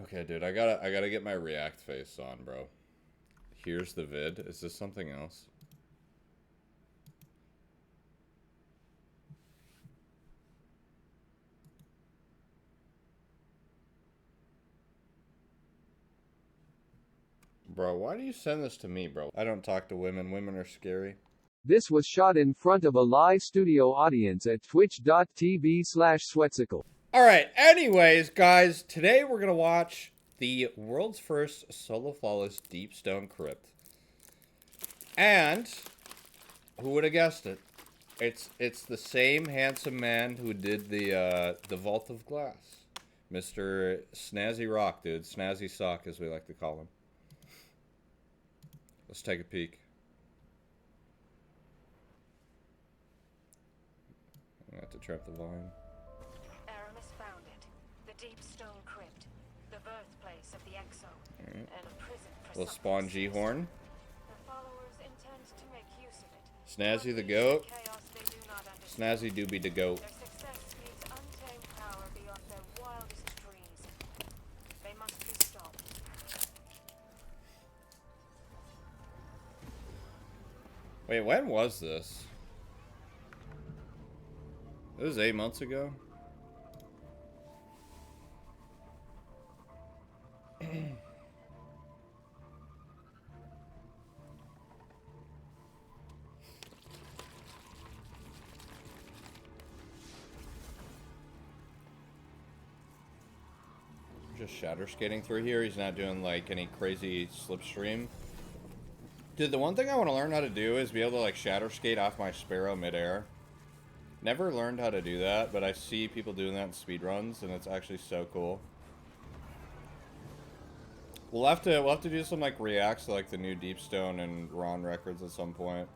Okay, dude, I gotta get my React face on, bro. Here's the vid. Is this something else? Bro, why do you send this to me, bro? I don't talk to women. Women are scary. This was shot in front of a live studio audience at twitch.tv/Sweatcicle. Alright, anyways, guys, today we're gonna watch the world's first solo flawless Deep Stone Crypt. And who would have guessed it? It's the same handsome man who did the Vault of Glass. Mr. Snazzzyrock, dude. Snazzy Sock, as we like to call him. Let's take a peek. I have to trap the volume. Aramis found it. The Deep Stone Crypt. The birthplace of the Exo. Right. And a prison for Little Spawn G-Horn. The followers intend to make use of it. Snazzy the goat. Chaos they do not understand. Snazzy Doobie the goat. Their success needs untamed power beyond their wildest dreams. They must be stopped. Wait, when was this? It was 8 months ago. Just shatter skating through here. He's not doing like any crazy slipstream. Dude, the one thing I want to learn how to do is be able to like shatter skate off my Sparrow midair. Never learned how to do that, but I see people doing that in speedruns, and it's actually so cool. We'll have to do some like reacts to like the new Deep Stone and Ron records at some point.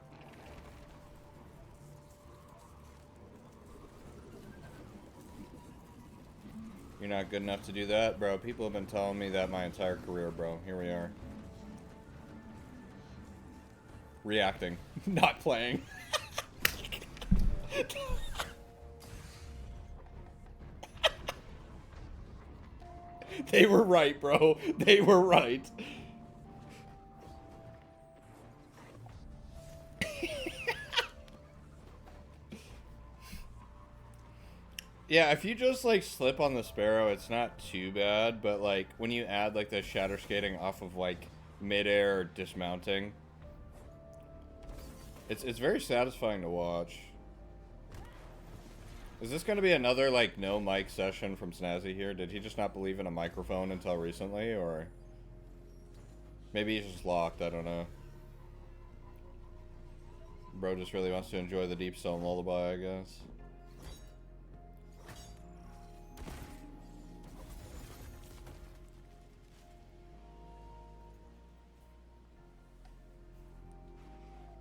You're not good enough to do that, bro. People have been telling me that my entire career, bro. Here we are. Reacting, not playing. They were right, bro. They were right. Yeah, if you just like slip on the Sparrow, it's not too bad, but like when you add like the shatter skating off of like midair or dismounting, it's very satisfying to watch. Is this going to be another, like, no mic session from Snazzy here? Did he just not believe in a microphone until recently, or... Maybe he's just locked, I don't know. Bro just really wants to enjoy the Deep Stone lullaby, I guess.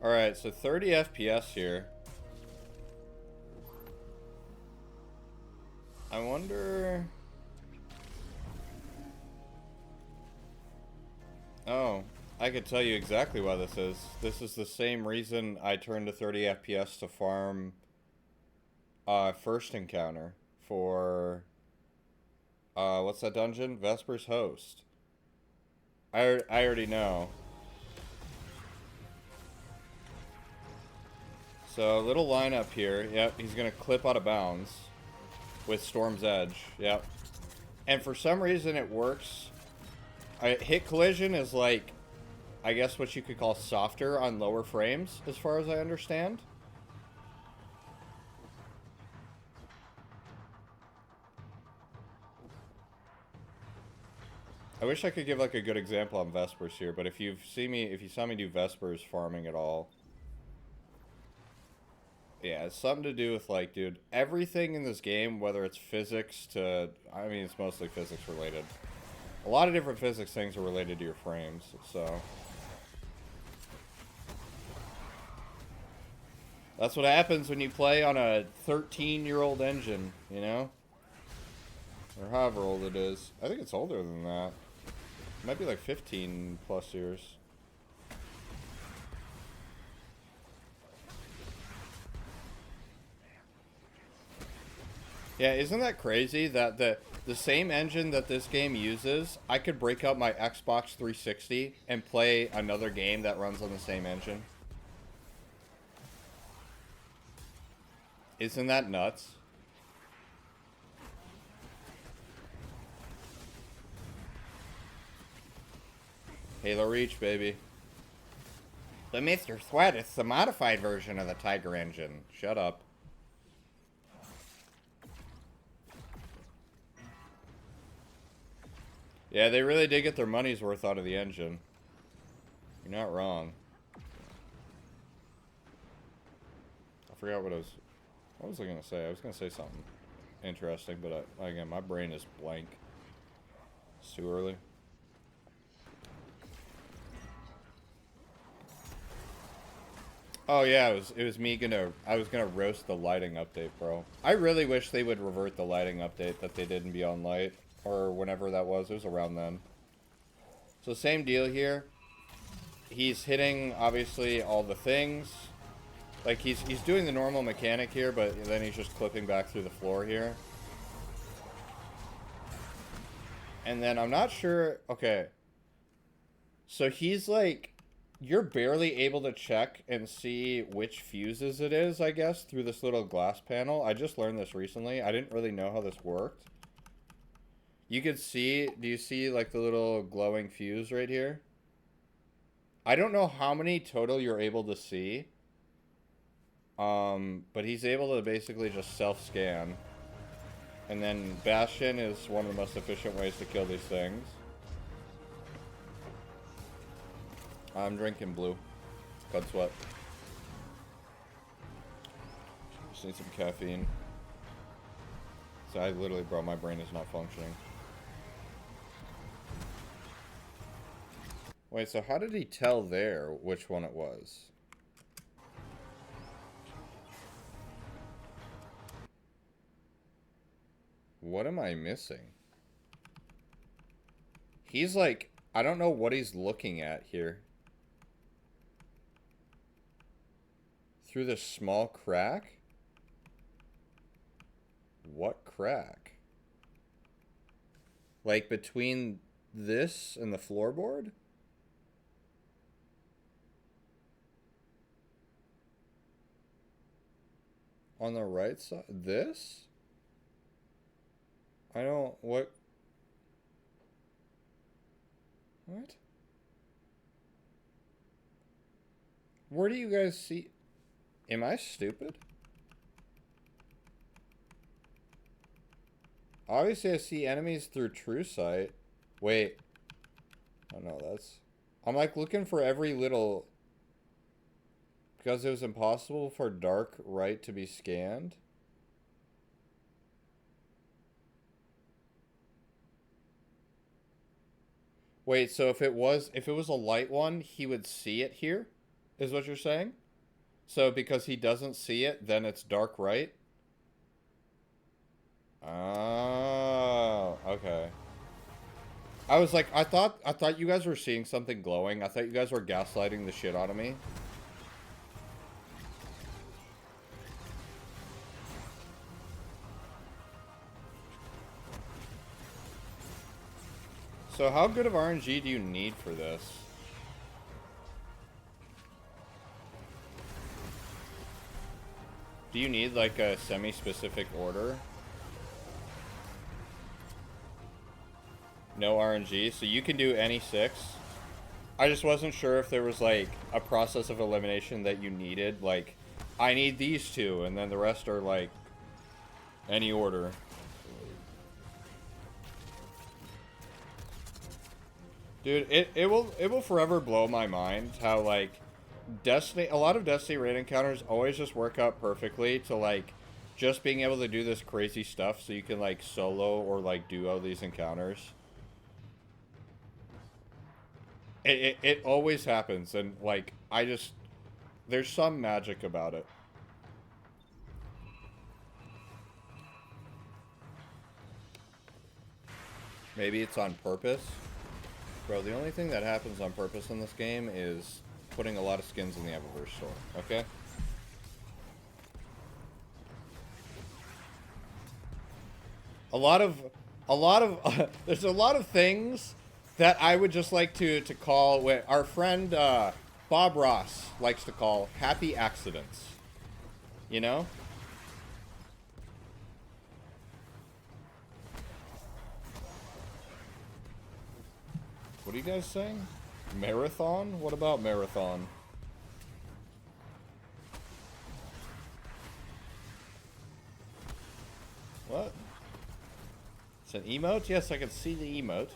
Alright, so 30 FPS here. I wonder... Oh, I could tell you exactly why this is. This is the same reason I turned to 30 FPS to farm first encounter for what's that dungeon? Vesper's Host. I already know. So a little lineup here. Yep, he's gonna clip out of bounds with Storm's Edge. Yep. And for some reason it works. Hit collision is like, I guess what you could call softer on lower frames, as far as I understand. I wish I could give like a good example on Vespers here, but if you saw me do Vespers farming at all, yeah, it's something to do with like, dude, everything in this game, whether it's physics to, I mean, it's mostly physics related. A lot of different physics things are related to your frames, so. That's what happens when you play on a 13-year-old engine, you know? Or however old it is. I think it's older than that. It might be like 15 plus years. Yeah, isn't that crazy that the the same engine that this game uses, I could break out my Xbox 360 and play another game that runs on the same engine. Isn't that nuts? Halo Reach, baby. The Mr. Sweat is the modified version of the Tiger engine. Shut up. Yeah, they really did get their money's worth out of the engine. You're not wrong. I forgot what was I going to say? I was going to say something interesting, but again, my brain is blank. It's too early. Oh yeah, it was me I was gonna roast the lighting update, bro. I really wish they would revert the lighting update that they did in Beyond Light, or whenever that was. It was around then. So same deal here. He's hitting obviously all the things. Like he's doing the normal mechanic here, but then he's just clipping back through the floor here. And then I'm not sure. Okay. So he's like, you're barely able to check and see which fuses it is, I guess, through this little glass panel. I just learned this recently. I didn't really know how this worked. You could see, do you see like the little glowing fuse right here? I don't know how many total you're able to see. But he's able to basically just self-scan. And then Bastion is one of the most efficient ways to kill these things. I'm drinking blue. Cud Sweat. Just need some caffeine. So I literally, bro, my brain is not functioning. Wait, so how did he tell there which one it was? What am I missing? He's like, I don't know what he's looking at here. Through this small crack? What crack? Like between this and the floorboard? On the right side? This? I don't... What? What? Where do you guys see... Am I stupid? Obviously, I see enemies through true sight. Wait. Oh, no, that's... I'm, like, looking for every little... Because it was impossible for dark right to be scanned. Wait, so if it was a light one, he would see it here? Is what you're saying? So because he doesn't see it, then it's dark right? Oh, okay. I was like, I thought you guys were seeing something glowing. I thought you guys were gaslighting the shit out of me. So how good of RNG do you need for this? Do you need like a semi-specific order? No RNG, so you can do any 6. I just wasn't sure if there was like a process of elimination that you needed. Like, I need these 2, and then the rest are like any order. Dude, it will forever blow my mind how like Destiny, a lot of Destiny raid encounters always just work out perfectly to like just being able to do this crazy stuff so you can like solo or like duo these encounters. It always happens, and like there's some magic about it. Maybe it's on purpose. Bro, the only thing that happens on purpose in this game is putting a lot of skins in the Eververse store, okay? A lot of A lot of there's a lot of things that I would just like to call what our friend Bob Ross likes to call happy accidents. You know? What are you guys saying? Marathon? What about marathon? What? It's an emote? Yes, I can see the emote.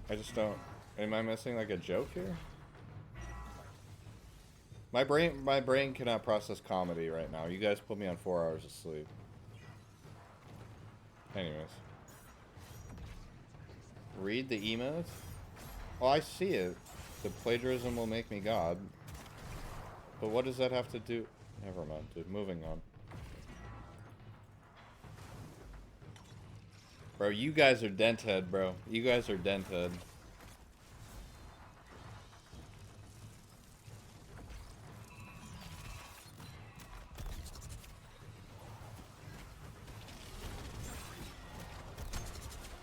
I just don't... Am I missing like a joke here? My brain cannot process comedy right now. You guys put me on 4 hours of sleep. Anyways. Read the emote? Oh, I see it. The plagiarism will make me God. But what does that have to do? Never mind, dude. Moving on. Bro, you guys are denthead, bro. You guys are denthead.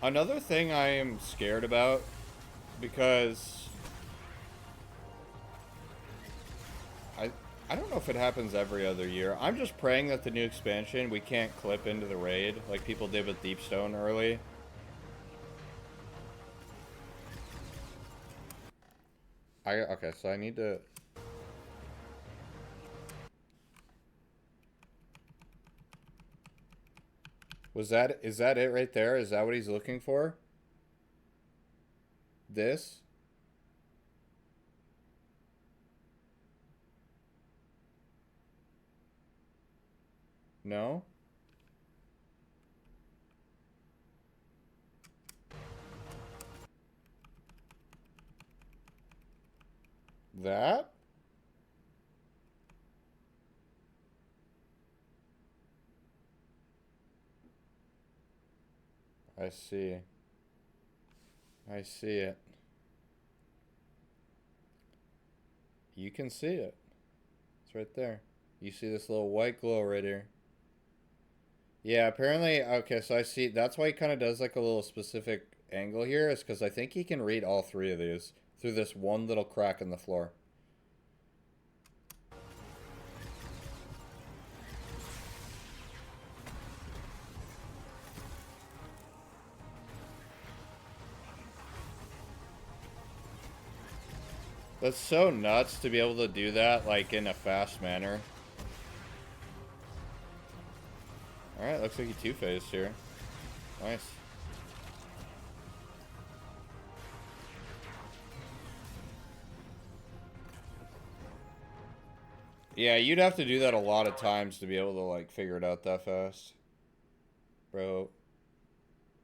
Another thing I am scared about, because I don't know if it happens every other year. I'm just praying that the new expansion we can't clip into the raid like people did with Deepstone early. Okay, so I need to... is that it right there? Is that what he's looking for? This? No? That? I see. I see it. You can see it. It's right there. You see this little white glow right here. Yeah, apparently, okay, so I see, that's why he kind of does like a little specific angle here, is because I think he can read all three of these through this one little crack in the floor. That's so nuts to be able to do that, like, in a fast manner. Alright, looks like he two-faced here. Nice. Yeah, you'd have to do that a lot of times to be able to, like, figure it out that fast. Bro.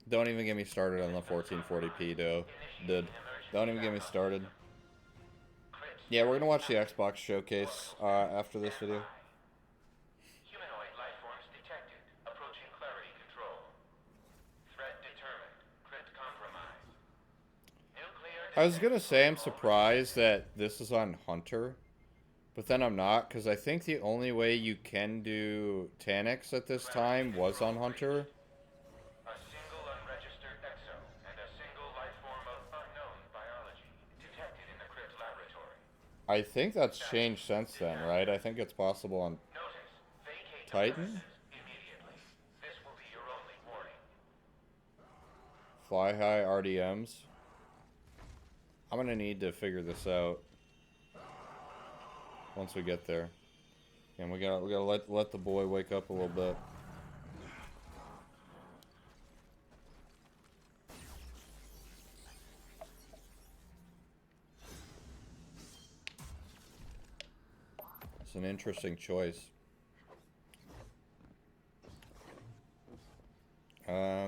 Don't even get me started on the 1440p, though. Don't even get me started. Yeah, we're gonna watch the Xbox showcase after this video. Humanoid life forms detected. Approaching clarity control. Threat determined. Crypt compromised. Nuclear I was gonna say I'm surprised that this is on Hunter, but then I'm not, because I think the only way you can do Tanix at this time was on Hunter. A single unregistered exo and a single life form of unknown biology detected in the Crypt laboratory. I think that's changed since then, right? I think it's possible on Notice, vacate the Titan? premises immediately. This will be your only warning. Fly High RDMs. I'm gonna need to figure this out once we get there. And we gotta let the boy wake up a little bit. It's an interesting choice.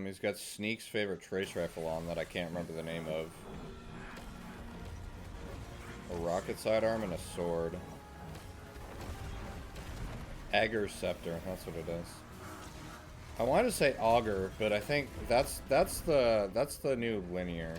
He's got Sneak's favorite trace rifle on that I can't remember the name of. A rocket sidearm and a sword. Ager's scepter, that's what it is. I wanted to say auger, but I think that's the new linear.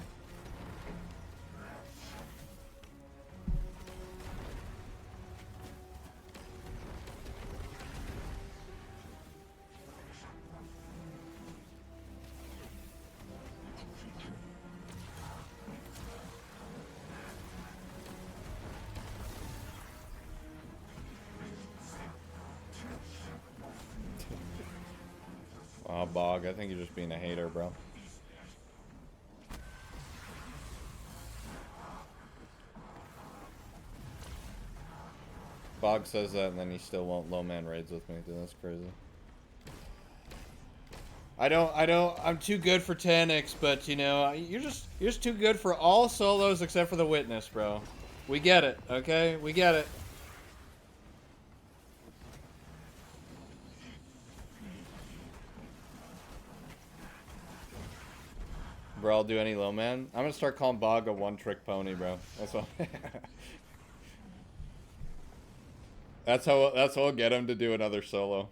Oh, Bog, I think you're just being a hater, bro. Bog says that, and then he still won't low man raids with me. Dude, that's crazy. I'm too good for Taniks, but you know, you're just too good for all solos except for the Witness, bro. We get it, okay? We get it. Bro, I'll do any low man. I'm gonna start calling Bog a one-trick pony, bro. That's all. That's how we'll get him to do another solo.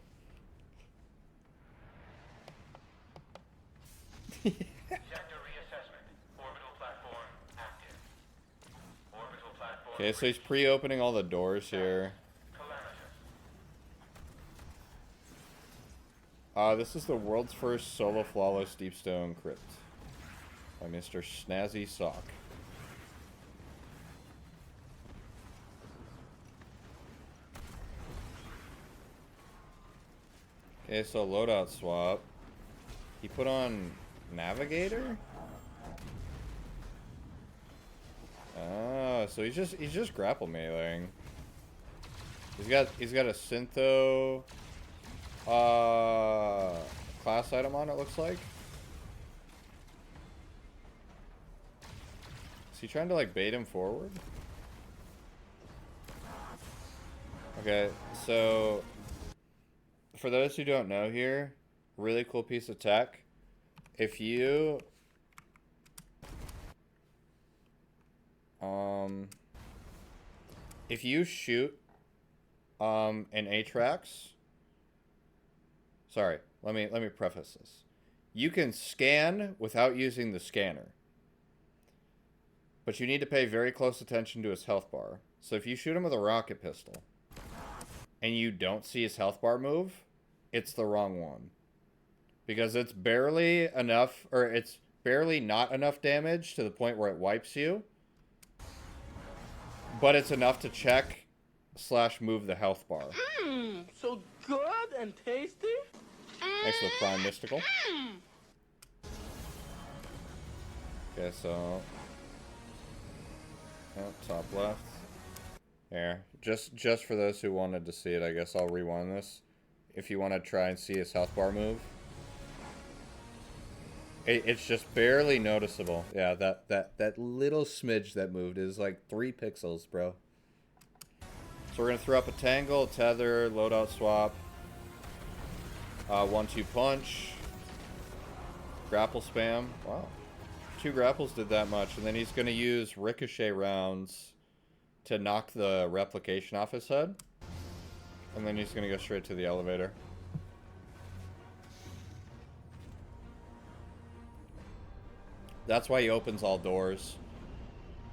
Sector reassessment. Orbital platform active. Orbital platform. Okay, so he's pre-opening all the doors here. This is the world's first solo flawless deep stone crypt by Mr. Snazzzyrock. Okay, so loadout swap. He put on Navigator? Oh, so he's just grapple meleeing. He's got a Syntho class item on, it looks like. Is he trying to like bait him forward? Okay, so for those who don't know here, really cool piece of tech. If you shoot an Atrax, sorry, let me preface this. You can scan without using the scanner, but you need to pay very close attention to his health bar. So if you shoot him with a rocket pistol and you don't see his health bar move, it's the wrong one. Because it's barely enough, or it's barely not enough damage to the point where it wipes you. But it's enough to check / move the health bar. So good and tasty. Thanks for the Prime Mystical. Okay, so top left. There. Just for those who wanted to see it, I guess I'll rewind this. If you want to try and see his health bar move. It's just barely noticeable. Yeah, that little smidge that moved is like 3 pixels, bro. So we're gonna throw up a tangle, tether, loadout swap, 1-2 punch, grapple spam. Wow, 2 grapples did that much, and then he's gonna use ricochet rounds to knock the replication off his head, and then he's gonna go straight to the elevator. That's why he opens all doors.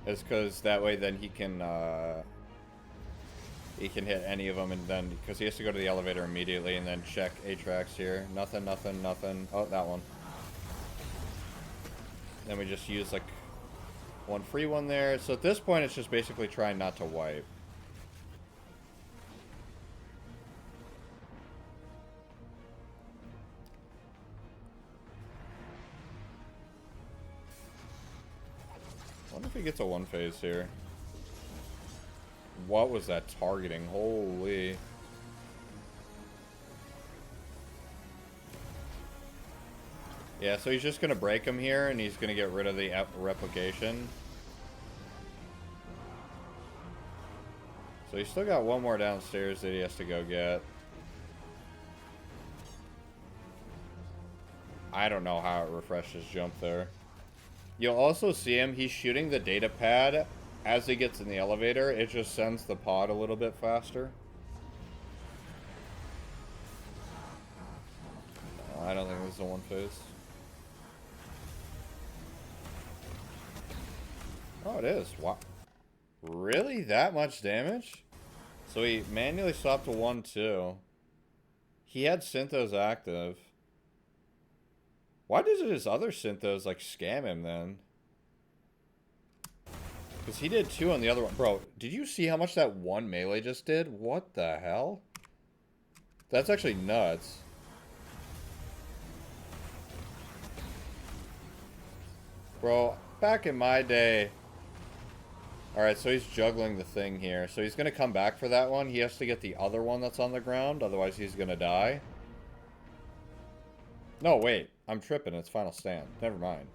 Is because that way then he can hit any of them, and then because he has to go to the elevator immediately and then check Atrax here. Nothing. Oh, that one. Then we just use like one free one there. So at this point, it's just basically trying not to wipe. I wonder if he gets a 1 phase here. What was that targeting? Holy. Yeah, so he's just going to break him here, and he's going to get rid of the replication. So he's still got one more downstairs that he has to go get. I don't know how it refreshes jump there. You'll also see him, he's shooting the data pad as he gets in the elevator. It just sends the pod a little bit faster. I don't think this is a 1 phase. Oh, it is. Wow. Really? That much damage? So he manually swapped to 1-2. He had Synthos active. Why does his other Synthos, like, scam him, then? Because he did 2 on the other one. Bro, did you see how much that one melee just did? What the hell? That's actually nuts. Bro, back in my day... Alright, so he's juggling the thing here. So he's going to come back for that one. He has to get the other one that's on the ground. Otherwise, he's going to die. No, wait. I'm tripping. It's Final Stand. Never mind.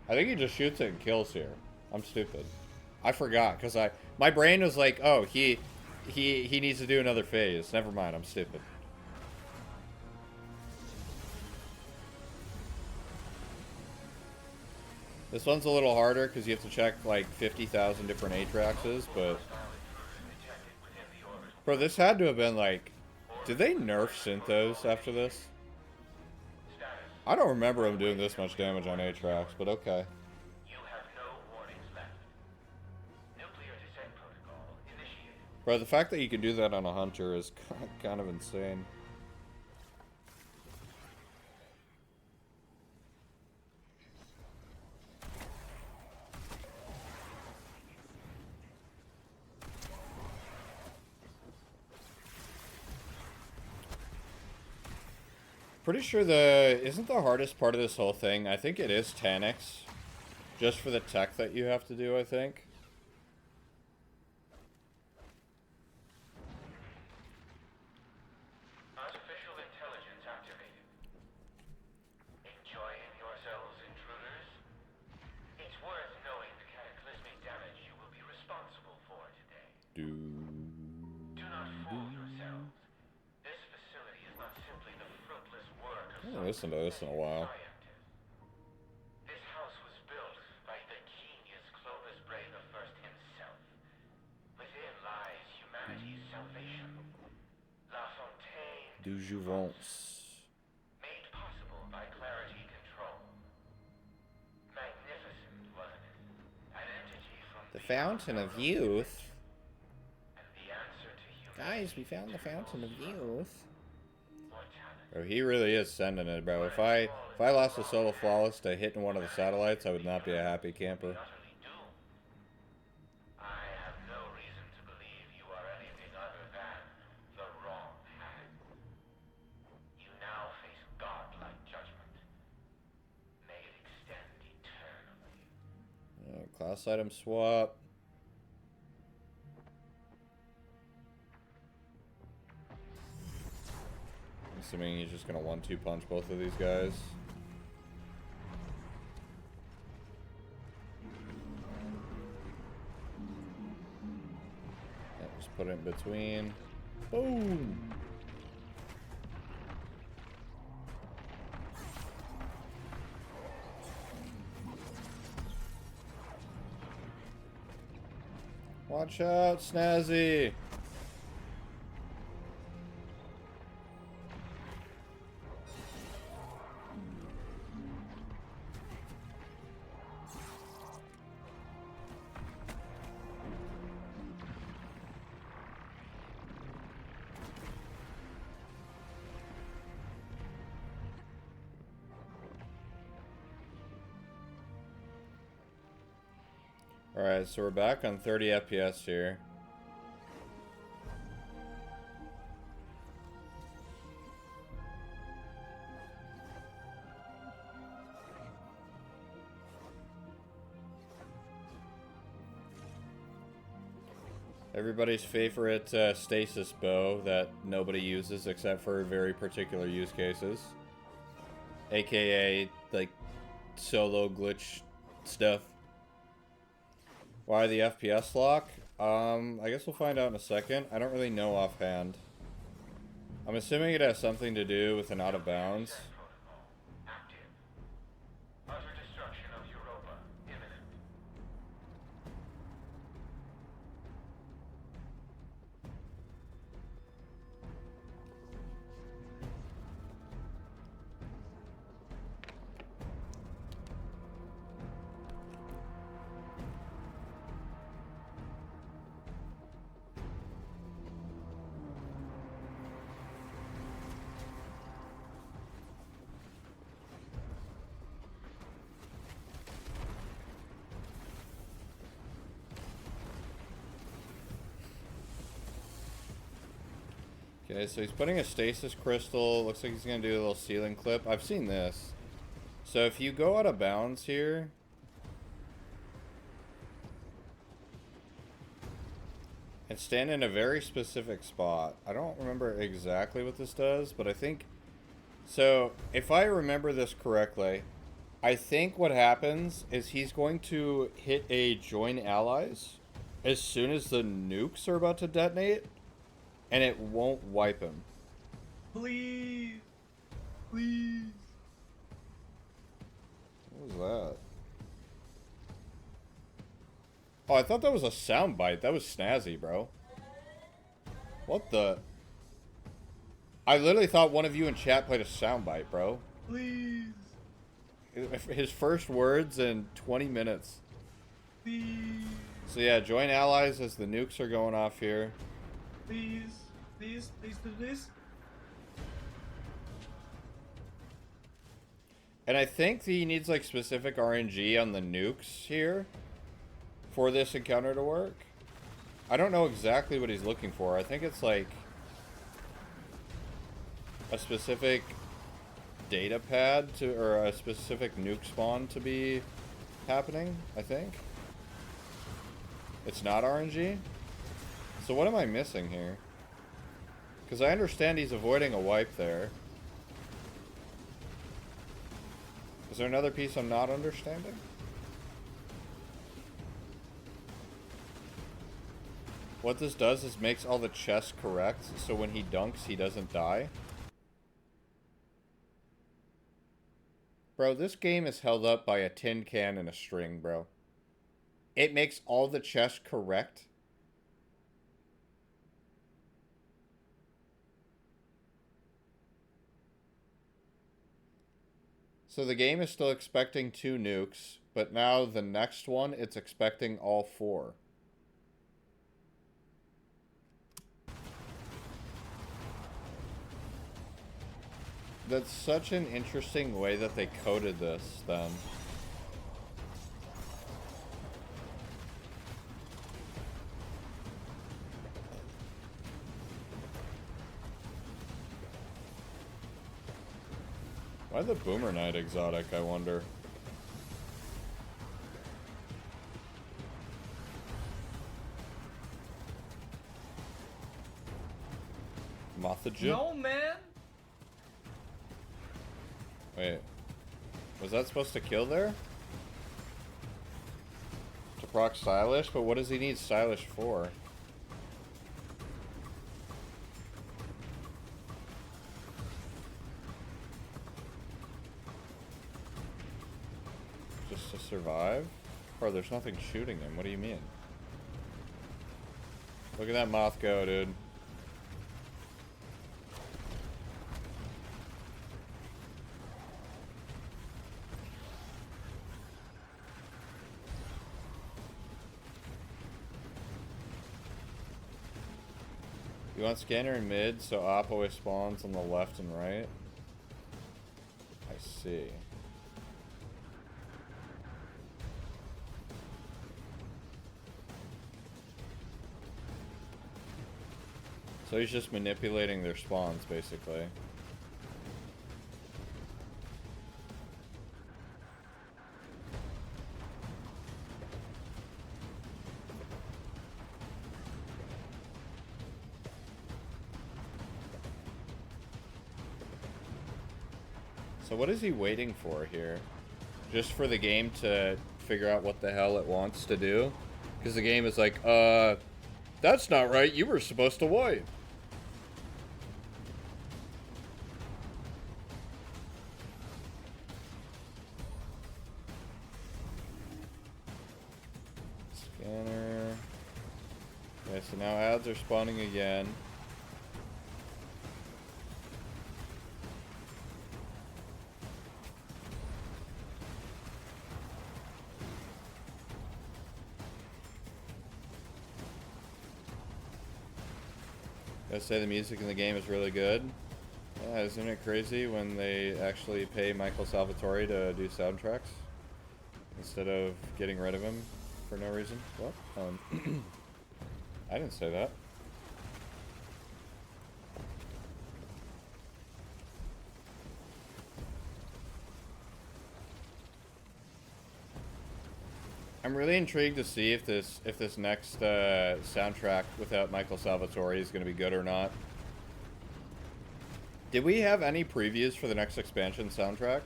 I think he just shoots it and kills here. I'm stupid. I forgot, because my brain was like, oh, he needs to do another phase. Never mind. I'm stupid. This one's a little harder because you have to check like 50,000 different Atraxes, but... Bro, this had to have been like... Did they nerf Synthos after this? I don't remember him doing this much damage on Atrax, but okay. Bro, the fact that you can do that on a Hunter is kind of insane. Pretty sure isn't the hardest part of this whole thing, I think it is Tanix. Just for the tech that you have to do, I think. Artificial intelligence activated. Enjoying yourselves, intruders? It's worth knowing the cataclysmic damage you will be responsible for today. Do not fool yourselves. This facility is not simply the fruitless work of I haven't listened to this in a while. This house was built by the genius Clovis Bray the First himself. Within lies humanity's salvation. La Fontaine Du Jouvence. made possible by clarity control. Magnificent, wasn't it? An entity from The Fountain of Youth. and the answer to human Guys, we found the Fountain of Youth. mortality. Bro, he really is sending it, bro. If I lost a Solo Flawless to hitting one of the satellites, I would not be a happy camper. Utterly doomed. I have no reason to believe you are anything other than the wrong hand. You now face godlike judgment. May it extend eternally. Class item swap. Assuming he's just gonna 1-2 punch both of these guys. Yeah, just put it in between. Boom! Watch out, Snazzy! Alright, so we're back on 30 FPS here. Everybody's favorite stasis bow that nobody uses except for very particular use cases. AKA, like, solo glitch stuff. Why the FPS lock? I guess we'll find out in a second. I don't really know offhand. I'm assuming it has something to do with an out of bounds. Protocol active. Utter destruction of Europa imminent. Okay, so he's putting a stasis crystal. Looks like he's gonna do a little ceiling clip. I've seen this. So if you go out of bounds here, And stand in a very specific spot. I don't remember exactly what this does, but I think... So, if I remember this correctly, I think what happens is he's going to hit a join allies as soon as the nukes are about to detonate, and it won't wipe him. Please. Please. What was that? Oh, I thought that was a soundbite. That was snazzy, bro. What the? I literally thought one of you in chat played a soundbite, bro. Please. His first words in 20 minutes. Please. So yeah, join allies as the nukes are going off here. Please. Please. Please do this. And I think he needs like specific RNG on the nukes here for this encounter to work. I don't know exactly what he's looking for. I think it's like a specific data pad to, or a specific nuke spawn to be happening, I think. It's not RNG? So what am I missing here? Because I understand he's avoiding a wipe there. Is there another piece I'm not understanding? What this does is makes all the chests correct, so when he dunks, he doesn't die. Bro, this game is held up by a tin can and a string, bro. It makes all the chests correct. So the game is still expecting 2 nukes, but now the next one, it's expecting all 4. That's such an interesting way that they coded this, then. Why the Boomer Knight exotic, I wonder? Mothagen? No, man. Wait. Was that supposed to kill there? To proc Stylish? But what does he need Stylish for? Just to survive? Bro, there's nothing shooting him. What do you mean? Look at that moth go, dude. You want scanner in mid, so op always spawns on the left and right? I see. So he's just manipulating their spawns, basically. So what is he waiting for here? Just for the game to figure out what the hell it wants to do? Because the game is like, that's not right, you were supposed to wipe. Scanner. Okay, so now ads are spawning again. Gotta say the music in the game is really good. Yeah, isn't it crazy when they actually pay Michael Salvatore to do soundtracks instead of getting rid of him for no reason? What? I didn't say that. I'm really intrigued to see if this next soundtrack without Michael Salvatore is going to be good or not. Did we have any previews for the next expansion soundtrack?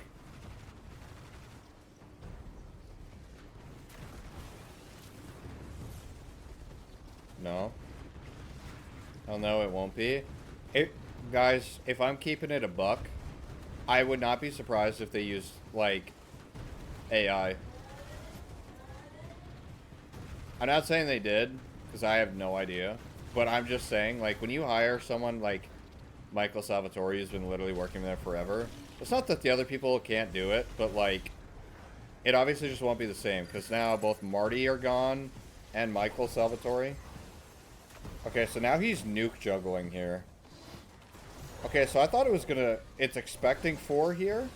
No. Oh no, it won't be. Guys, if I'm keeping it a buck, I would not be surprised if they used, like, AI. I'm not saying they did, because I have no idea. But I'm just saying, like, when you hire someone like Michael Salvatore, who's been literally working there forever, it's not that the other people can't do it, but, like, it obviously just won't be the same, because now both Marty are gone and Michael Salvatore. Okay, so now he's nuke juggling here. Okay, so I thought it was gonna... It's expecting 4 here,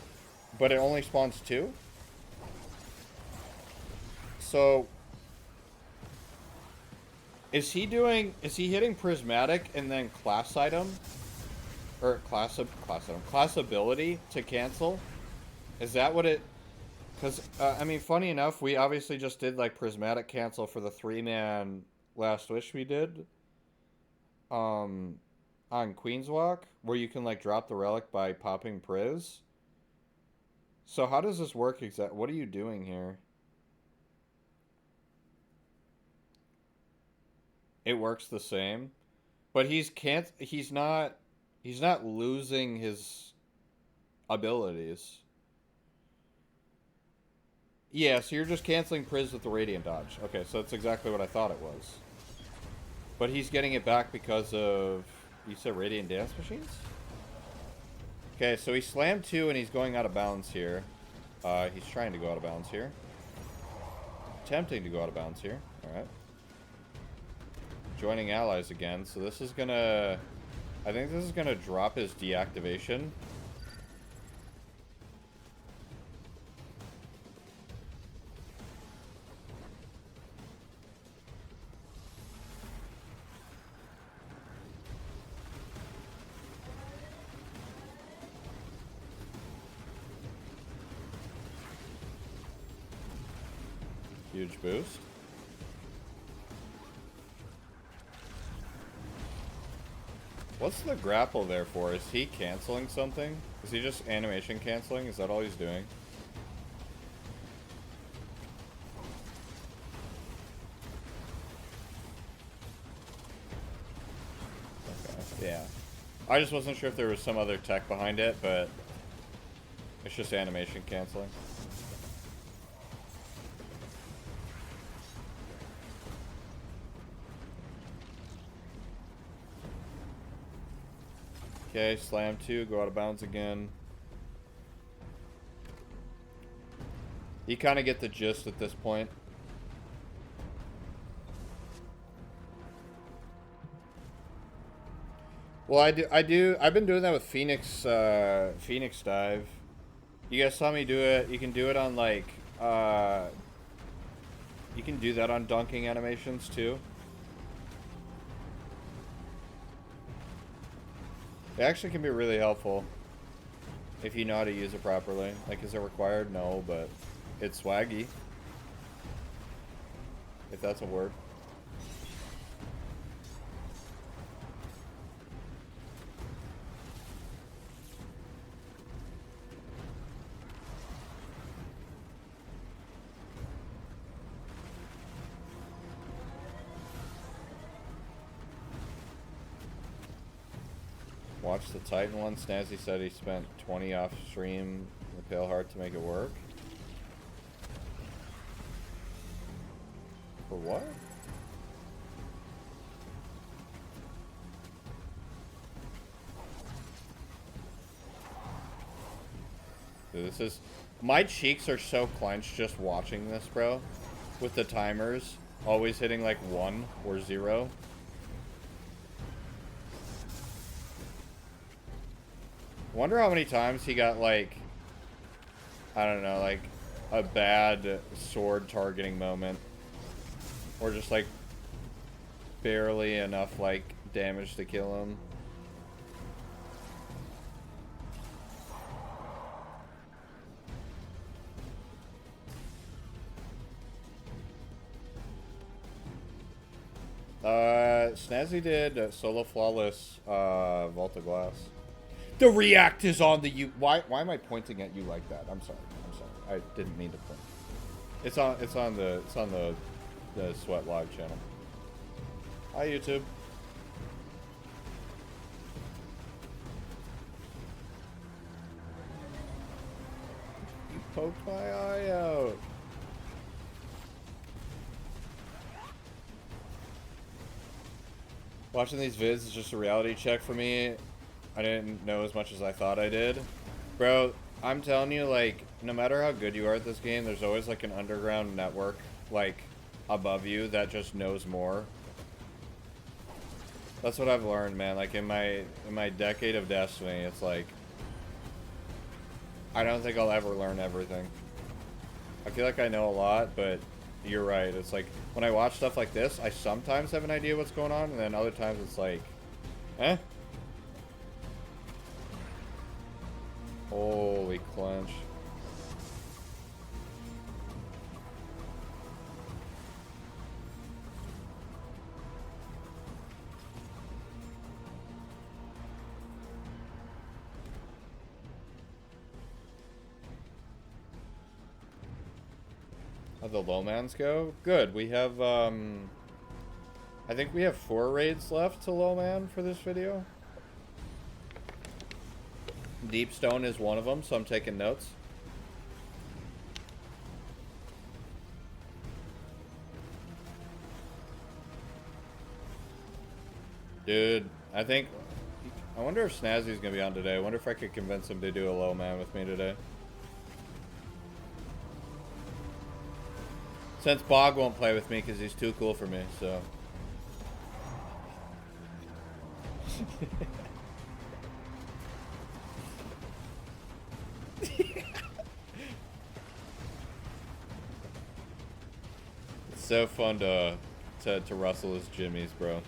but it only spawns 2. So... Is he hitting Prismatic and then class item? Or class ability to cancel? Is that what it... Because, I mean, funny enough, we obviously just did, like, Prismatic cancel for the 3-man Last Wish we did. On Queen's Walk, where you can, like, drop the relic by popping Priz. So how does this work exactly? What are you doing here? It works the same, but he's not losing his abilities. Yeah, so you're just canceling Priz with the Radiant Dodge. Okay, so that's exactly what I thought it was. But he's getting it back because of... You said Radiant Dance Machines? Okay, so he slammed 2 and he's going out of bounds here. He's trying to go out of bounds here. Attempting to go out of bounds here. Alright. Joining allies again, so this is gonna... I think this is gonna drop his deactivation. Huge boost. What's the grapple there for? Is he canceling something? Is he just animation canceling? Is that all he's doing? Okay, yeah. I just wasn't sure if there was some other tech behind it, but it's just animation canceling. Okay, slam 2, go out of bounds again. You kind of get the gist at this point. Well, I've been doing that with Phoenix Dive. You guys saw me do it. You can do it on, like, you can do that on dunking animations too. It actually can be really helpful if you know how to use it properly. Like, is it required? No, but it's swaggy. If that's a word. Watch the Titan one. Snazzy said he spent 20 off stream with Pale Heart to make it work. For what? Dude, this is... My cheeks are so clenched just watching this, bro. With the timers always hitting like 1 or 0. Wonder how many times he got, like, I don't know, like, a bad sword targeting moment. Or just, like, barely enough, like, damage to kill him. Snazzy did Solo Flawless Vault of Glass. The react is on the Why am I pointing at you like that? I'm sorry. I didn't mean to point. It's on the Sweat Live channel. Hi YouTube. You poked my eye out. Watching these vids is just a reality check for me. I didn't know as much as I thought I did. Bro, I'm telling you, like, no matter how good you are at this game, there's always, like, an underground network, like, above you that just knows more. That's what I've learned, man. Like, in my decade of Destiny, it's like, I don't think I'll ever learn everything. I feel like I know a lot, but you're right. It's like, when I watch stuff like this, I sometimes have an idea what's going on, and then other times it's like, eh? Holy clench. How'd the Lowmans go? Good. We have, I think we have 4 raids left to Lowman for this video. Deep Stone is one of them, so I'm taking notes. Dude, I wonder if Snazzy's gonna be on today. I wonder if I could convince him to do a Lowman with me today. Since Bog won't play with me because he's too cool for me, so. It's so fun to rustle his jimmies, bro.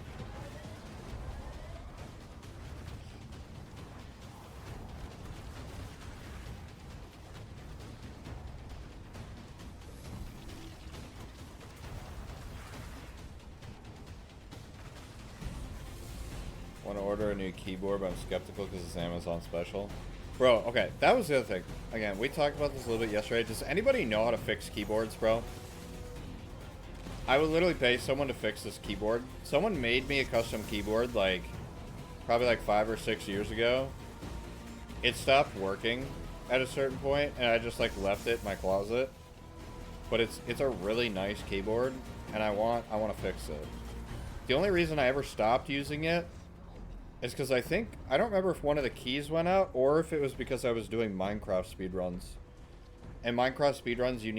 Want to order a new keyboard, but I'm skeptical because it's Amazon special. Bro, okay, that was the other thing. Again, we talked about this a little bit yesterday. Does anybody know how to fix keyboards, bro? I would literally pay someone to fix this keyboard. Someone made me a custom keyboard, like, probably like 5 or 6 years ago. It stopped working at a certain point, and I just, like, left it in my closet. But it's a really nice keyboard, and I want to fix it. The only reason I ever stopped using it is because I don't remember if one of the keys went out or if it was because I was doing Minecraft speedruns. And Minecraft speedruns, you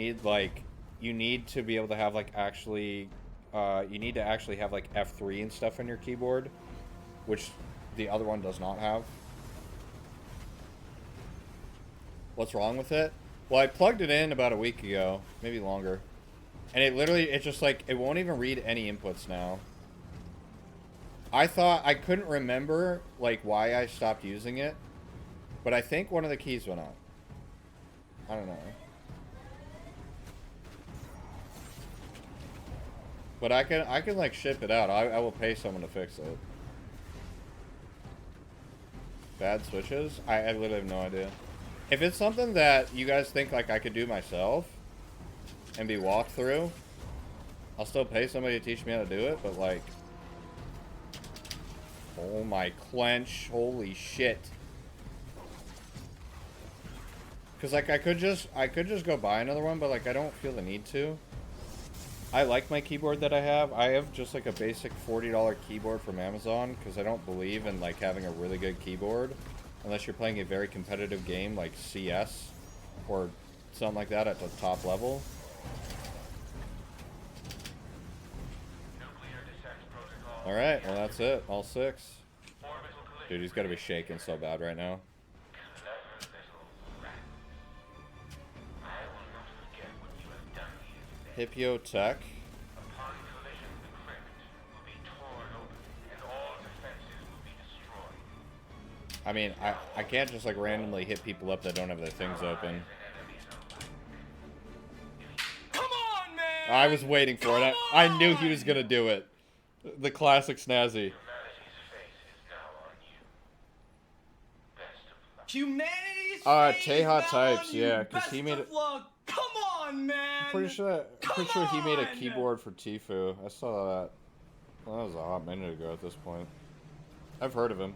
need to be able to have, like, actually, you need to actually have, like, F3 and stuff on your keyboard, which the other one does not have. What's wrong with it? Well, I plugged it in about a week ago, maybe longer, and it's just, like, it won't even read any inputs now. I thought, I couldn't remember, like, why I stopped using it, but I think one of the keys went out. I don't know. But I can like, ship it out. I will pay someone to fix it. Bad switches? I literally have no idea. If it's something that you guys think, like, I could do myself and be walked through, I'll still pay somebody to teach me how to do it, but, like... Oh my clench. Holy shit. Because, like, I could just go buy another one, but, like, I don't feel the need to. I like my keyboard that I have. I have just, like, a basic $40 keyboard from Amazon, because I don't believe in, like, having a really good keyboard. Unless you're playing a very competitive game, like CS, or something like that at the top level. Alright, well that's it. All 6. Dude, he's gotta be shaking so bad right now. Hippio Tech. Upon collision, the crypt will be torn open, and all defenses will be destroyed. I mean, I can't just, like, randomly hit people up that don't have their things open. Come on, man! I was waiting for it. I knew he was gonna do it. The classic Snazzy. Humanity's face is now on you. Best of luck. Humanity's face Teja is Types, on you. yeah, 'cause Best he made of it- luck. Come on, man. Pretty sure he made a on! keyboard for Tfue. I saw that. Well, that was a hot minute ago at this point. I've heard of him.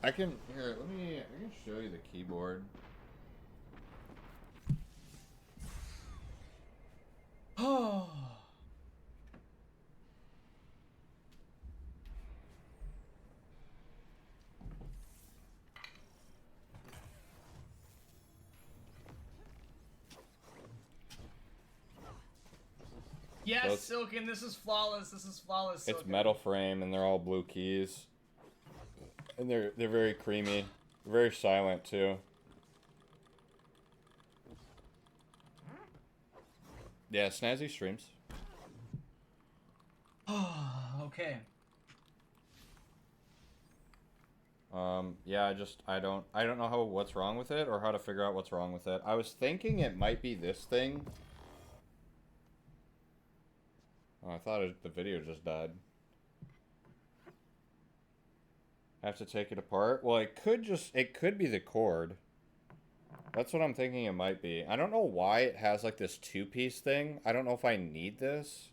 I can show you the keyboard. Oh. Yes, Both- Silken, this is flawless. This is flawless. It's Silken. metal frame and they're all blue keys. And they're very creamy. Very silent too. Yeah, Snazzy streams. Okay. Yeah, I don't know what's wrong with it or how to figure out what's wrong with it. I was thinking it might be this thing. Oh, I thought the video just died. I have to take it apart? Well, it could be the cord. That's what I'm thinking it might be. I don't know why it has like this two-piece thing. I don't know if I need this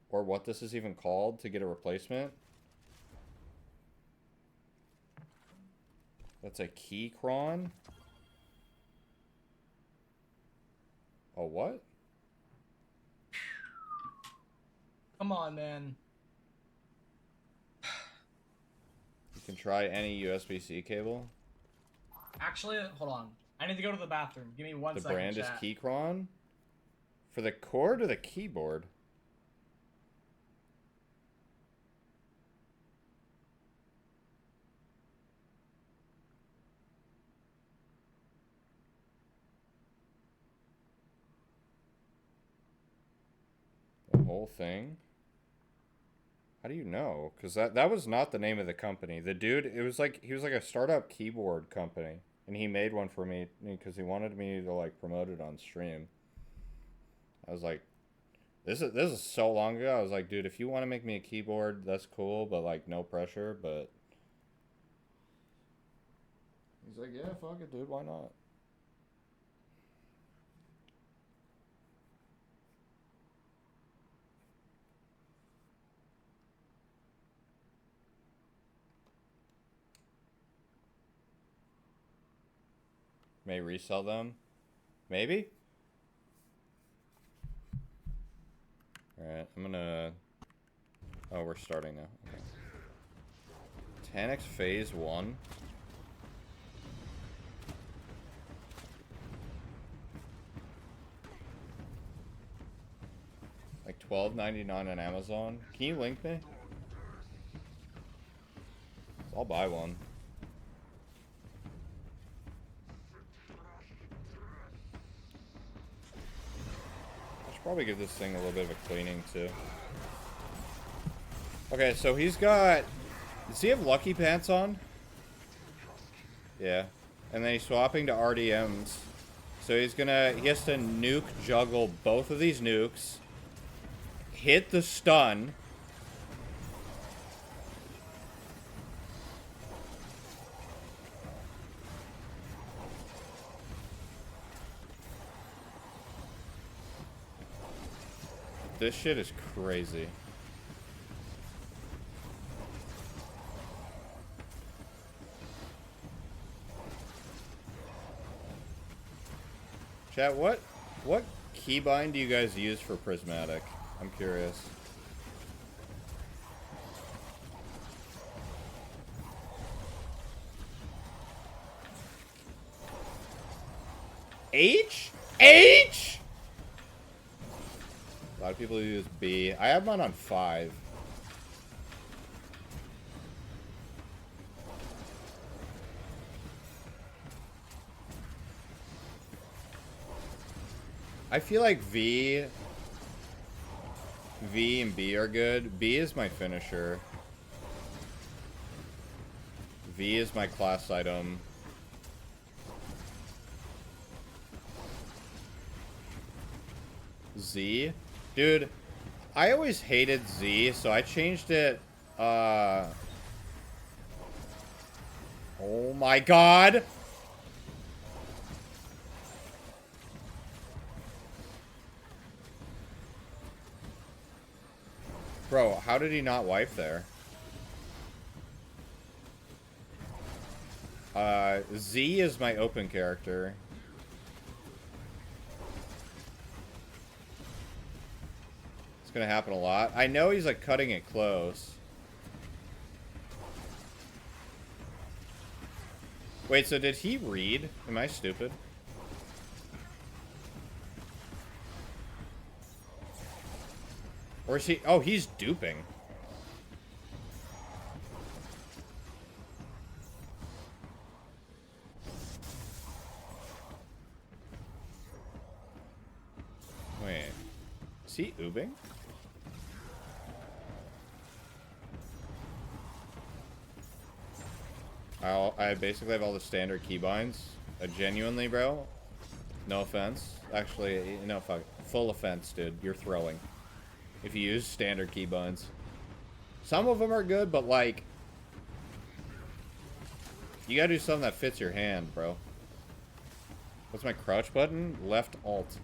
or what this is even called to get a replacement. That's a Keychron. A what? Come on, man. You can try any USB-C cable. Actually, hold on. I need to go to the bathroom. Give me one The second. brand is chat. Keychron. For the cord or the keyboard? The whole thing? How do you know? Because that was not the name of the company. The dude, he was like a startup keyboard company. And he made one for me because he wanted me to like promote it on stream. I was like, this is so long ago. I was like, dude, if you want to make me a keyboard, that's cool, but like no pressure. But he's like, yeah, fuck it, dude, why not? May resell them? Maybe? Alright, I'm gonna... Oh, we're starting now. Okay. 10x phase 1. Like $12.99 on Amazon. Can you link me? I'll buy one. Probably give this thing a little bit of a cleaning too. Okay, so he's got... Does he have Lucky Pants on? Yeah. And then he's swapping to RDMs. So he has to nuke juggle both of these nukes. Hit the stun. This shit is crazy. Chat, what keybind do you guys use for Prismatic? I'm curious. H? H? A lot of people use B. I have mine on 5. I feel like V and B are good. B is my finisher. V is my class item. Z. Dude, I always hated Z, so I changed it, oh my god! Bro, how did he not wipe there? Z is my open character. It's gonna happen a lot. I know he's like cutting it close. Wait, so did he read? Am I stupid? Or is he... Oh, he's duping. Wait. Is he oobing? I basically have all the standard keybinds. Genuinely, bro. No offense. Actually, no, fuck. Full offense, dude. You're throwing. If you use standard keybinds. Some of them are good, but like... You gotta do something that fits your hand, bro. What's my crouch button? Left alt.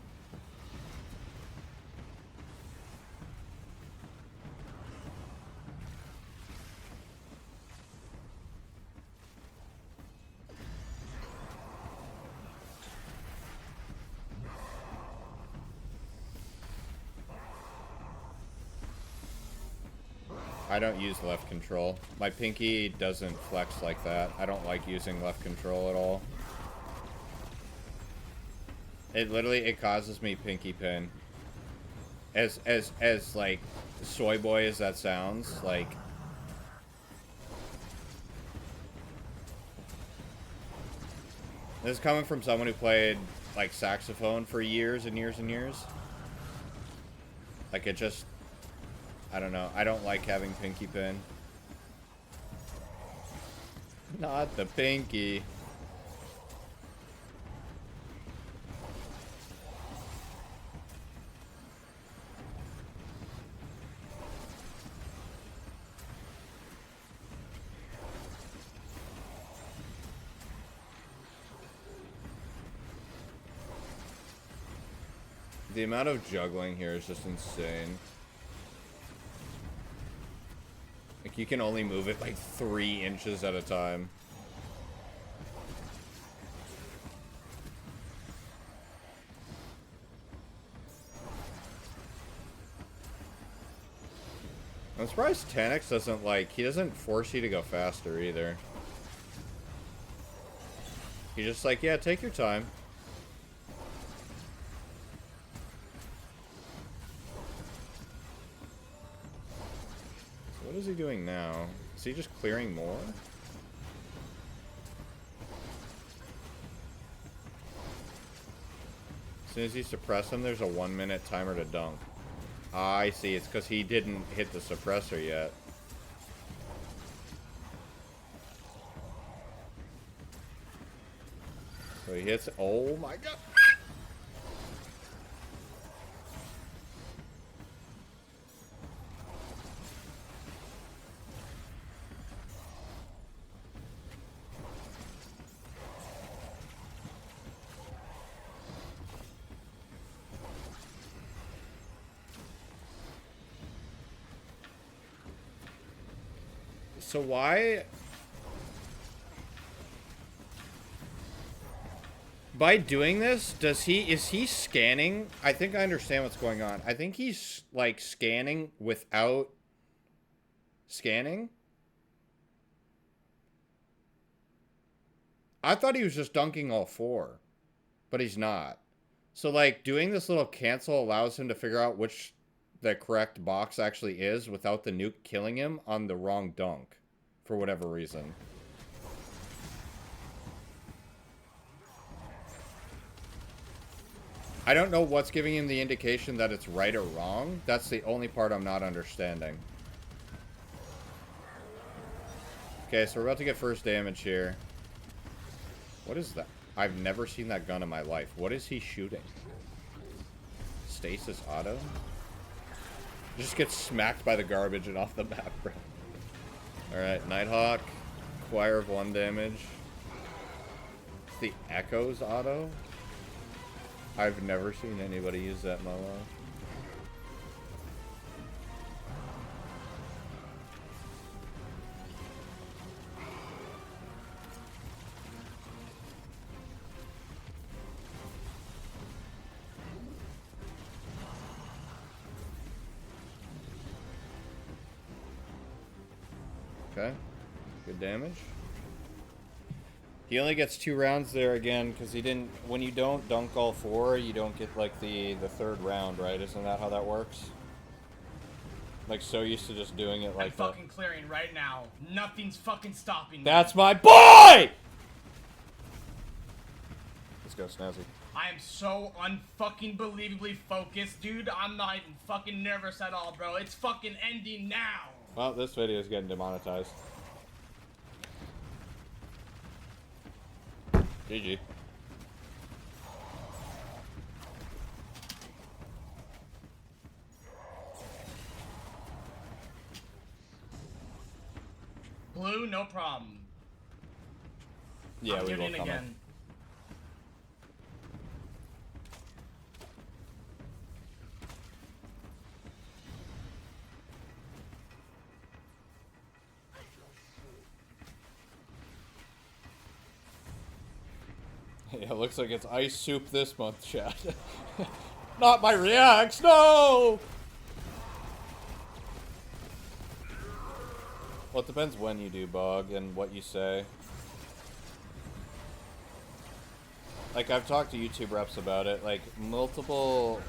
I don't use left control. My pinky doesn't flex like that. I don't like using left control at all. It literally, it causes me pinky pain. As like, soy boy as that sounds, like... This is coming from someone who played, like, saxophone for years and years and years. Like, it just... I don't know. I don't like having pinky pin. Not the pinky. The amount of juggling here is just insane. Like, you can only move it like 3 inches at a time. I'm surprised 10x doesn't, like, he doesn't force you to go faster either. He's just like, yeah, take your time. What is he doing now? Is he just clearing more? As soon as you suppress him, there's a 1-minute timer to dunk. Ah, I see. It's because he didn't hit the suppressor yet. So he hits... Oh my god! So why... By doing this, is he scanning? I think I understand what's going on. I think he's, like, scanning without scanning. I thought he was just dunking all 4, but he's not. So, like, doing this little cancel allows him to figure out which the correct box actually is without the nuke killing him on the wrong dunk. For whatever reason. I don't know what's giving him the indication that it's right or wrong. That's the only part I'm not understanding. Okay, so we're about to get first damage here. What is that? I've never seen that gun in my life. What is he shooting? stasis auto? Just gets smacked by the garbage and off the map, bro. Alright, Nighthawk. Choir of 1 damage. It's the Echoes auto? I've never seen anybody use that in my life. Okay, good damage. He only gets 2 rounds there again because he didn't. When you don't dunk all 4, you don't get like the 3rd round, right? Isn't that how that works? Like so used to just doing it like I'm fucking clearing right now. Nothing's fucking stopping me. That's my boy. Let's go, Snazzy. I am so unfucking believably focused, dude. I'm not even fucking nervous at all, bro. It's fucking ending now. Well, this video is getting demonetized. GG. Blue, no problem. Yeah, I'm we will giving it come again. Yeah, it looks like it's ice soup this month, chat. Not my reacts, no! Well, it depends when you do bug and what you say. Like, I've talked to YouTube reps about it. Like, multiple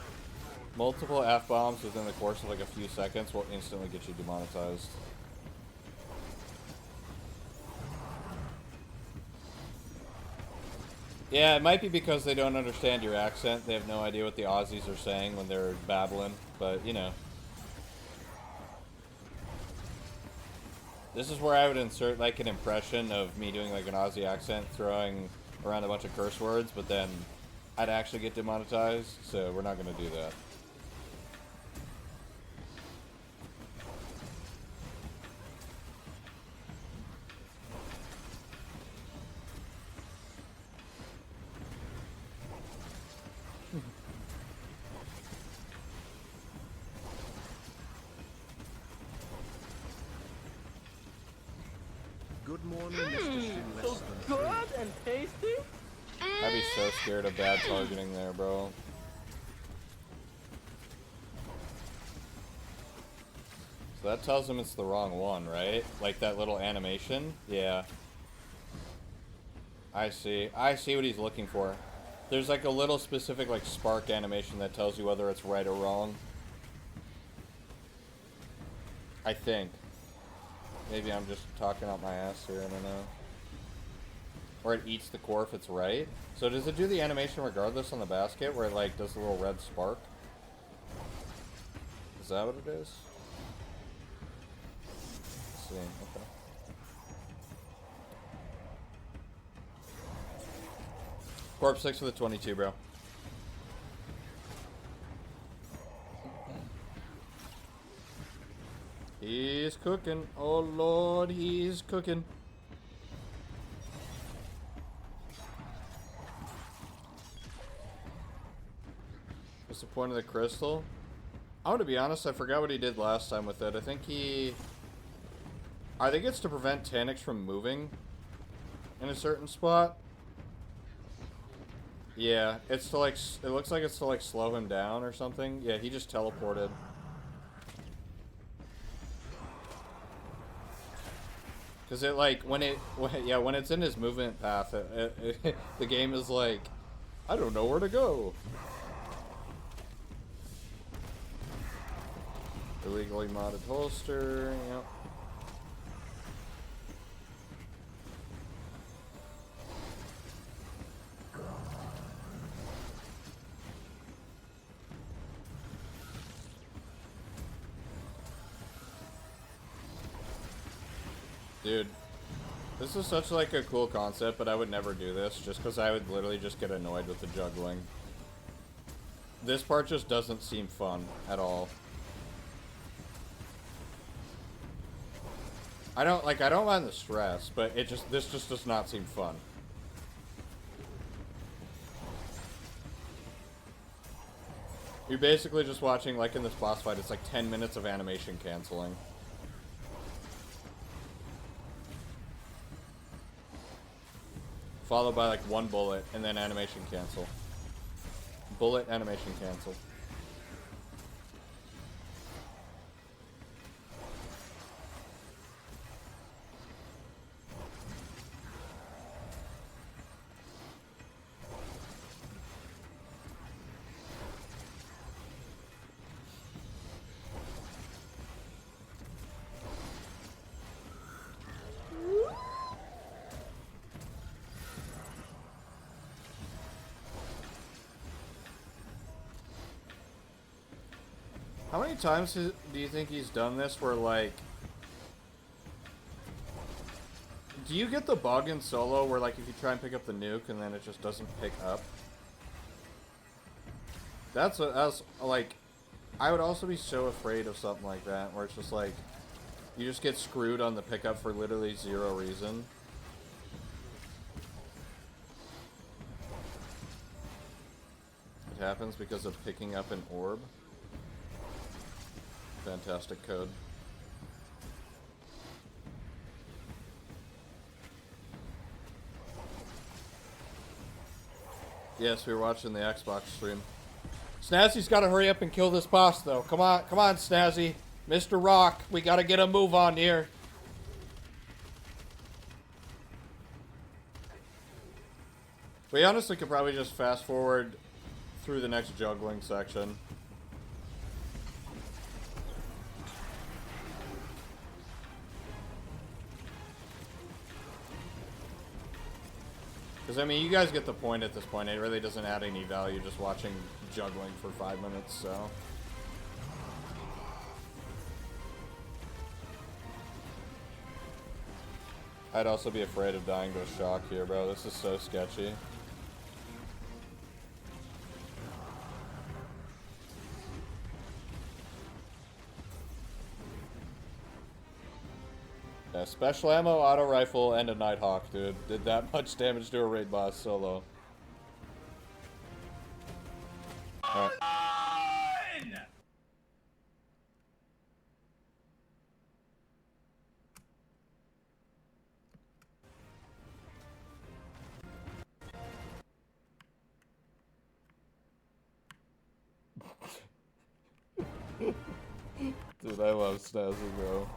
F-bombs within the course of like a few seconds will instantly get you demonetized. Yeah, it might be because they don't understand your accent. They have no idea what the Aussies are saying when they're babbling, but you know. This is where I would insert like an impression of me doing like an Aussie accent, throwing around a bunch of curse words, but then I'd actually get demonetized, so we're not going to do that. Good morning, Mr. So good and tasty? I'd be so scared of bad targeting there, bro. So that tells him it's the wrong one, right? Like that little animation? Yeah. I see. I see what he's looking for. There's like a little specific like spark animation that tells you whether it's right or wrong. I think. Maybe I'm just talking out my ass here, I don't know. Or it eats the core if it's right. So does it do the animation regardless on the basket where it like does a little red spark? Is that what it is? Let's see, okay. Corp 6 for the 22, bro. He's cooking. Oh lord, he's cooking. What's the point of the crystal? I'm gonna be honest, I forgot what he did last time with it. I think it's to prevent Taniks from moving in a certain spot. Yeah, it's to like, it looks like it's to like slow him down or something. Yeah, he just teleported. Because it like, when it's in his movement path, the game is like, I don't know where to go. Illegally modded holster, yep. Dude, this is such like a cool concept, but I would never do this just because I would literally just get annoyed with the juggling. This part just doesn't seem fun at all. I don't mind the stress, but this just does not seem fun. You're basically just watching, like in this boss fight, it's like 10 minutes of animation canceling. Followed by like one bullet, and then animation cancel. Bullet, animation cancel. How many times do you think he's done this where, like... Do you get the bug in solo where, like, if you try and pick up the nuke and then it just doesn't pick up? That's like... I would also be so afraid of something like that, where it's just like... You just get screwed on the pickup for literally zero reason. It happens because of picking up an orb. Fantastic code. Yes, we were watching the Xbox stream. Snazzy's got to hurry up and kill this boss, though. Come on, Snazzy. Mr. Rock, we got to get a move on here. We honestly could probably just fast forward through the next juggling section. Because, I mean, you guys get the point at this point. It really doesn't add any value just watching juggling for 5 minutes, so... I'd also be afraid of dying to a shock here, bro. This is so sketchy. Yeah, special ammo, auto rifle, and a Nighthawk, dude. Did that much damage to a raid boss solo. Alright. Dude, I love Snazzy, bro.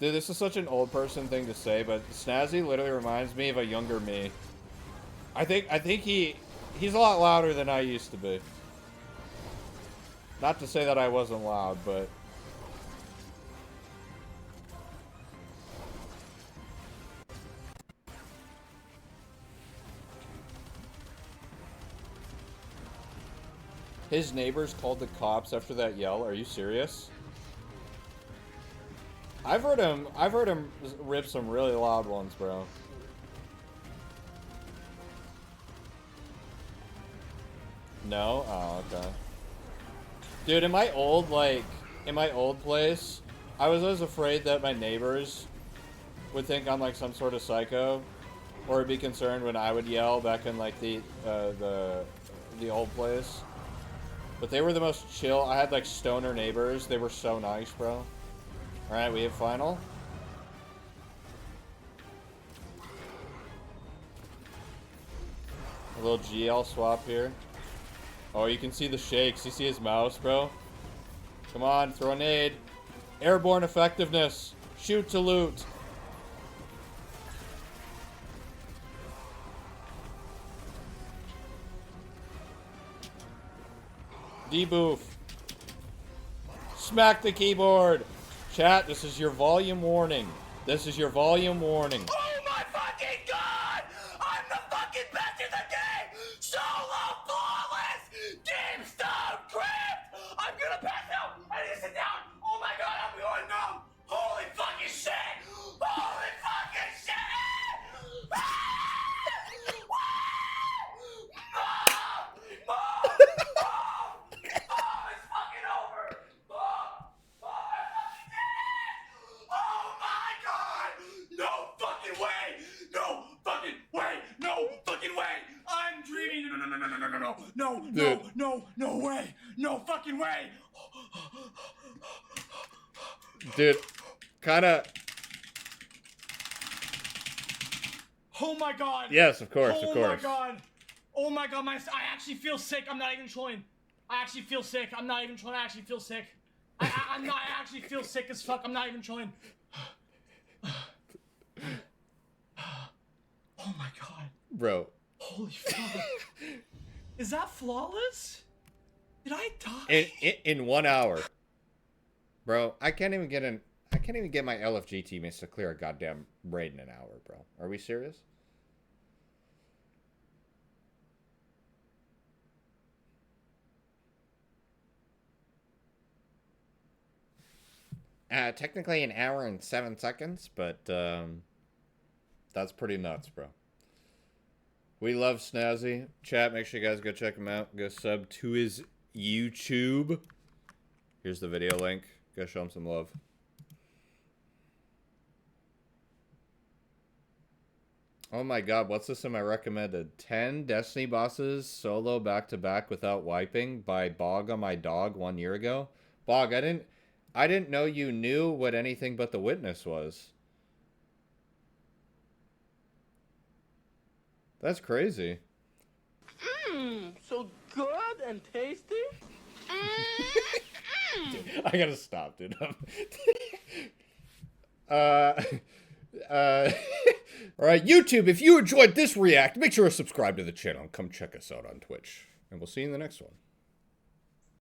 Dude, this is such an old person thing to say, but Snazzy literally reminds me of a younger me. I think he's a lot louder than I used to be. Not to say that I wasn't loud, but his neighbors called the cops after that yell. Are you serious? I've heard him rip some really loud ones, bro. No? Oh, okay. Dude, in my old place, I was always afraid that my neighbors would think I'm like some sort of psycho, or be concerned when I would yell back in like the old place. But they were the most chill. I had like stoner neighbors. They were so nice, bro. Alright, we have final. A little GL swap here. Oh, you can see the shakes. You see his mouse, bro? Come on, throw a nade. Airborne effectiveness. Shoot to loot. Deboof. Smack the keyboard. Chat, this is your volume warning. This is your volume warning. Oh my fucking god! I'm the fucking best in the game! Solo flawless! Deep Stone Crypt! I'm gonna pass out Dude. no way, no fucking way. Dude, kind of. Oh my god. Yes, of course, Oh of course. my god. Oh my god, I actually feel sick. I'm not even trolling. I actually feel sick. I'm not even trolling. I actually feel sick. I actually feel sick as fuck. I'm not even trolling. Oh my god. Bro. Holy fuck. Is that flawless? Did I die? In 1 hour. Bro, I can't even get my LFG teammates to clear a goddamn raid in an hour, bro. Are we serious? Technically an hour and 7 seconds, but that's pretty nuts, bro. We love Snazzy. Chat, make sure you guys go check him out. Go sub to his YouTube. Here's the video link. Go show him some love. Oh my god, what's this in my recommended? 10 Destiny bosses solo back-to-back without wiping by Bog on my dog 1 year ago. Bog, I didn't know you knew what anything but the witness was. That's crazy. So good and tasty? I gotta stop, dude. Alright, YouTube, if you enjoyed this react, make sure to subscribe to the channel and come check us out on Twitch. And we'll see you in the next one.